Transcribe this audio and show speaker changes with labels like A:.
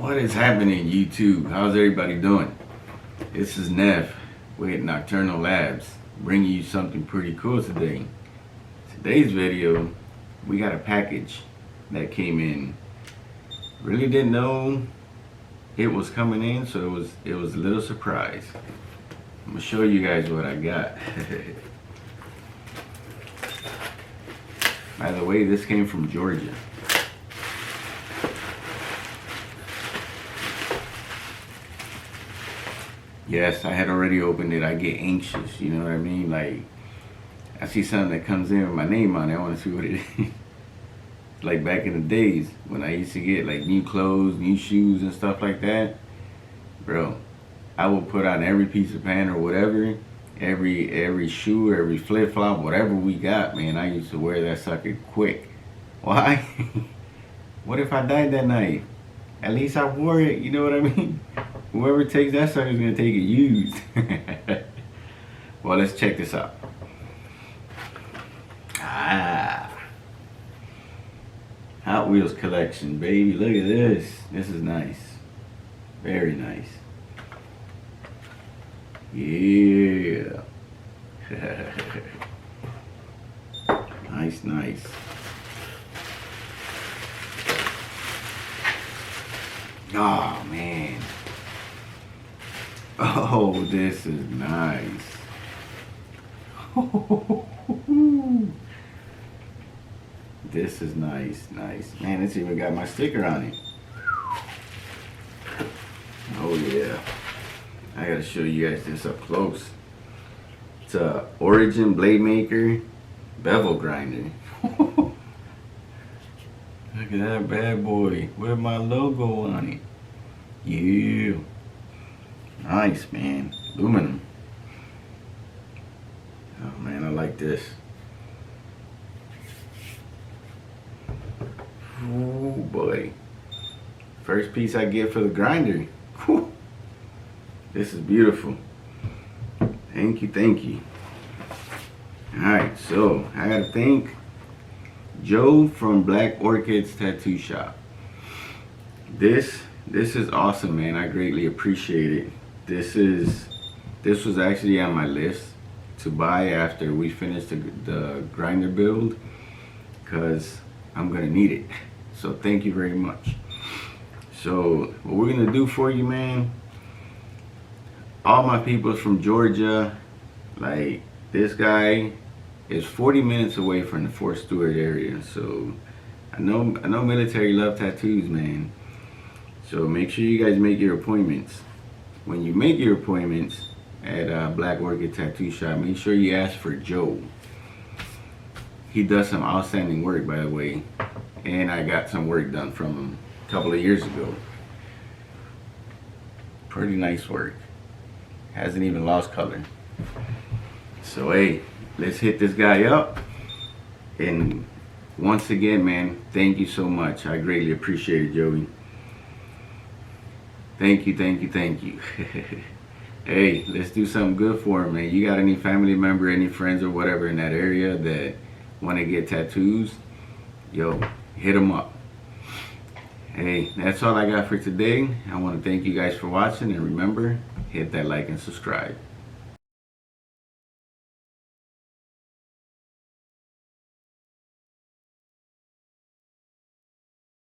A: What is happening, YouTube? How's everybody doing? This is Nef with Nocturnal Labs, bringing you something pretty cool today. Today's video, we got a package that came in. Really didn't know it was coming in, so it was a little surprise. I'm gonna show you guys what I got. By the way, this came from Georgia. Yes, I had already opened it. I get anxious, you know what I mean? Like, I see something that comes in with my name on it, I want to see what it is. Like back in the days when I used to get like new clothes, new shoes and stuff like that. Bro, I would put on every piece of pant or whatever, every shoe, every flip-flop, whatever we got, man. I used to wear that sucker quick. Why? What if I died that night? At least I wore it, you know what I mean? Whoever takes that sucker is gonna take it used. Well, let's check this out. Hot Wheels collection, baby. Look at this. This is nice. Very nice. Yeah. Nice, nice. Oh, man. Oh, this is nice. This is nice, nice. Man, it's even got my sticker on it. Oh yeah. I gotta show you guys this up close. It's a Origin Blade Maker bevel grinder. Look at that bad boy with my logo on it. Yeah. Nice, man. Aluminum. Oh man, I like this. Oh boy. First piece I get for the grinder. Whew. This is beautiful. Thank you, thank you. Alright, so I gotta thank Joe from Black Orchids Tattoo Shop. This is awesome, man. I greatly appreciate it. This was actually on my list to buy after we finished the grinder build, because I'm gonna need it. So thank you very much. So what we're gonna do for you, man, all my people from Georgia, like this guy is 40 minutes away from the Fort Stewart area. So I know military love tattoos, man. So make sure you guys make your appointments. When you make your appointments at Black Orchid Tattoo Shop, make sure you ask for Joe. He does some outstanding work, by the way, and I got some work done from him a couple of years ago. Pretty nice work. Hasn't even lost color. So hey, let's hit this guy up. And once again, man, thank you so much. I greatly appreciate it, Joey. Thank you, thank you, thank you. Hey, let's do something good for him, man. You got any family member, any friends or whatever in that area that want to get tattoos? Yo, hit them up. Hey, that's all I got for today. I want to thank you guys for watching, and remember, hit that like and subscribe.